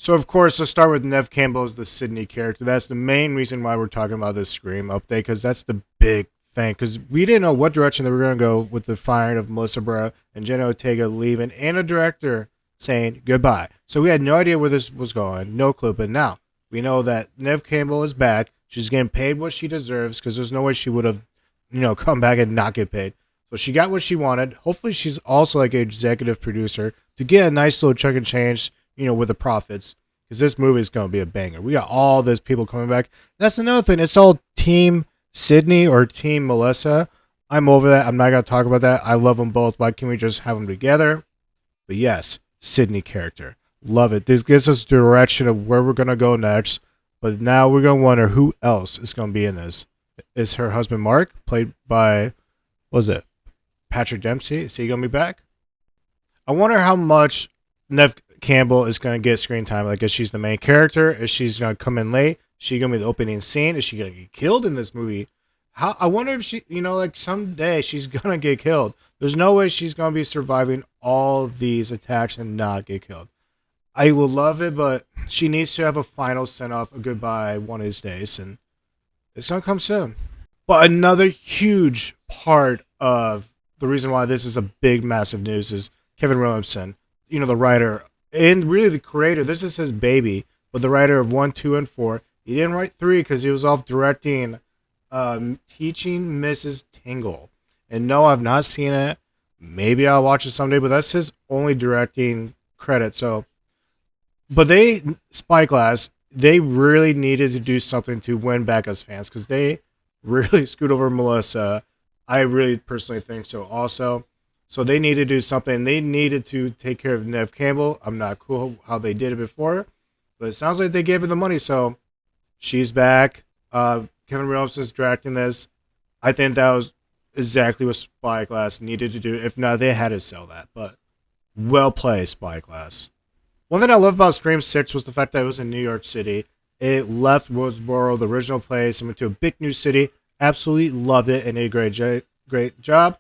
So of course, let's start with Neve Campbell as the Sydney character. That's the main reason why we're talking about this Scream update, because that's the big thing. Because we didn't know what direction they were going to go with the firing of Melissa Barrera and Jenna Ortega leaving, and a director saying goodbye. So we had no idea where this was going, no clue. But now we know that Neve Campbell is back. She's getting paid what she deserves, because there's no way she would have, come back and not get paid. So she got what she wanted. Hopefully, she's also like an executive producer to get a nice little chunk of change, with the profits, because this movie is going to be a banger. We got all these people coming back. That's another thing. It's all Team Sydney or Team Melissa. I'm over that. I'm not going to talk about that. I love them both. Why can't we just have them together? But yes, Sydney character. Love it. This gives us direction of where we're going to go next. But now we're going to wonder who else is going to be in this. Is her husband Mark, played by, what was it, Patrick Dempsey? Is he going to be back? I wonder how much Neve Campbell is going to get screen time. Like, is she's the main character? Is she going to come in late? Is she going to be the opening scene? Is she going to get killed in this movie? I wonder if she, like someday she's going to get killed. There's no way she's going to be surviving all these attacks and not get killed. I will love it, but she needs to have a final send-off, a goodbye one of these days, and it's going to come soon. But another huge part of the reason why this is a big, massive news is Kevin Williamson, the writer and really the creator. This is his baby, but the writer of 1, 2, and 4. He didn't write 3 because he was off directing Teaching Mrs. Tingle. And no, I've not seen it. Maybe I'll watch it someday, but that's his only directing credit. So, but Spyglass, they really needed to do something to win back us fans, because they really screwed over Melissa. I really personally think so also. So they needed to do something. They needed to take care of Neve Campbell. I'm not cool how they did it before, but it sounds like they gave her the money. So she's back. Kevin Williamson's directing this. I think that was exactly what Spyglass needed to do. If not, they had to sell that. But well played, Spyglass. One thing I love about Scream 6 was the fact that it was in New York City. It left Woodsboro, the original place, and went to a big new city. Absolutely loved it and did a great job.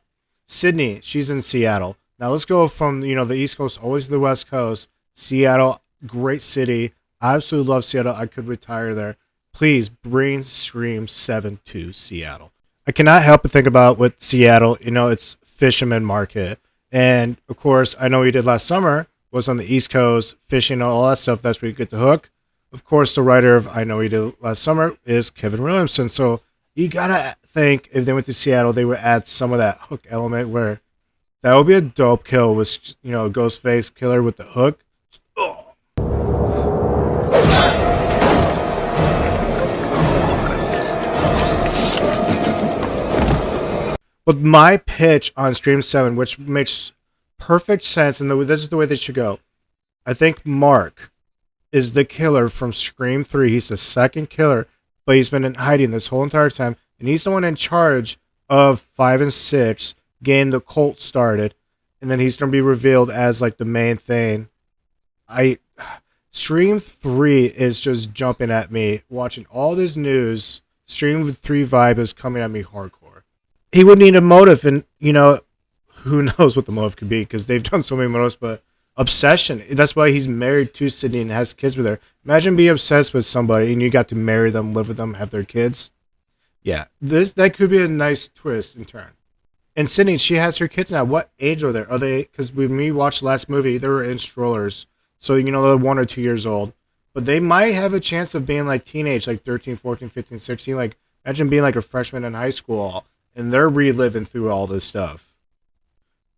Sydney, she's in Seattle. Now let's go from the East Coast always to the West Coast. Seattle, great city. I absolutely love Seattle. I could retire there. Please bring Scream 7 to Seattle. I cannot help but think about with Seattle, it's Fisherman Market. And of course, I know he did last summer, was on the East Coast, fishing, all that stuff. That's where you get the hook. Of course, the writer of I Know He Did Last Summer is Kevin Williamson. So you gotta think if they went to Seattle, they would add some of that hook element where that would be a dope kill with, Ghostface Killer with the hook. Oh. But my pitch on Scream 7, which makes perfect sense, and this is the way they should go. I think Mark is the killer from Scream 3. He's the second killer, but he's been in hiding this whole entire time, and he's the one in charge of 5 and 6 getting the cult started, and then he's going to be revealed as like the main thing. Scream 3 is just jumping at me, watching all this news. Scream 3 vibe is coming at me hardcore. He would need a motive, and who knows what the motive could be, because they've done so many motives, but obsession. That's why he's married to Sydney and has kids with her. Imagine being obsessed with somebody and you got to marry them, live with them, have their kids. Yeah, that could be a nice twist and turn. And Sydney, she has her kids now. What age are they? Are they? Because when we watched the last movie, they were in strollers, so they're 1 or 2 years old. But they might have a chance of being like teenage, like 13, 14, 15, 16. Like imagine being like a freshman in high school and they're reliving through all this stuff.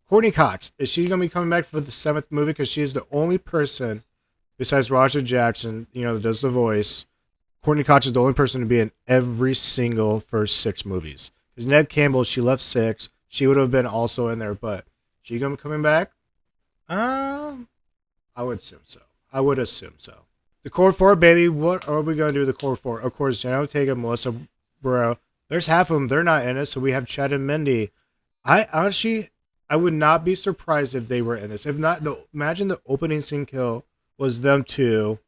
Courtney Cox, is she going to be coming back for the 7th movie? Because she's the only person, besides Roger Jackson, that does the voice. Courtney Cox is the only person to be in every single first 6 movies. Because Neve Campbell, she left 6. She would have been also in there, but she going to be coming back? I would assume so. The Core 4, baby. What are we going to do with the Core 4? Of course, Jenna Ortega, Melissa Barrera. There's half of them. They're not in it, so we have Chad and Mindy. I would not be surprised if they were in this. If not, imagine the opening scene kill was them two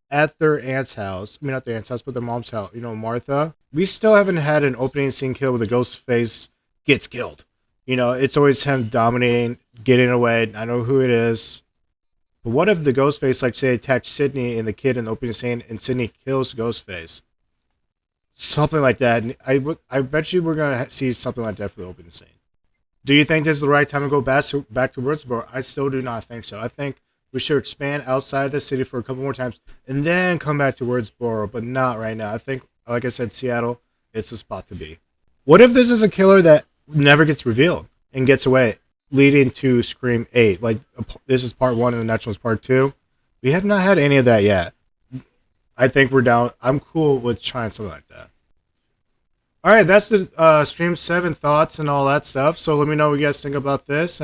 at their aunt's house. I mean, not their aunt's house, but their mom's house. Martha. We still haven't had an opening scene kill where the ghost face gets killed. It's always him dominating, getting away. I know who it is. But what if the Ghostface, like, say, attached Sydney and the kid in the opening scene, and Sydney kills Ghostface? Something like that. And I bet you we're going to see something like that for the opening scene. Do you think this is the right time to go back to Woodsboro? I still do not think so. I think we should expand outside the city for a couple more times and then come back to Woodsboro, but not right now. I think, like I said, Seattle, it's the spot to be. What if this is a killer that never gets revealed and gets away, leading to Scream 8? Like, this is part 1 and the next one's part 2. We have not had any of that yet. I think we're down. I'm cool with trying something like that. All right, that's the Stream 7 thoughts and all that stuff. So let me know what you guys think about this.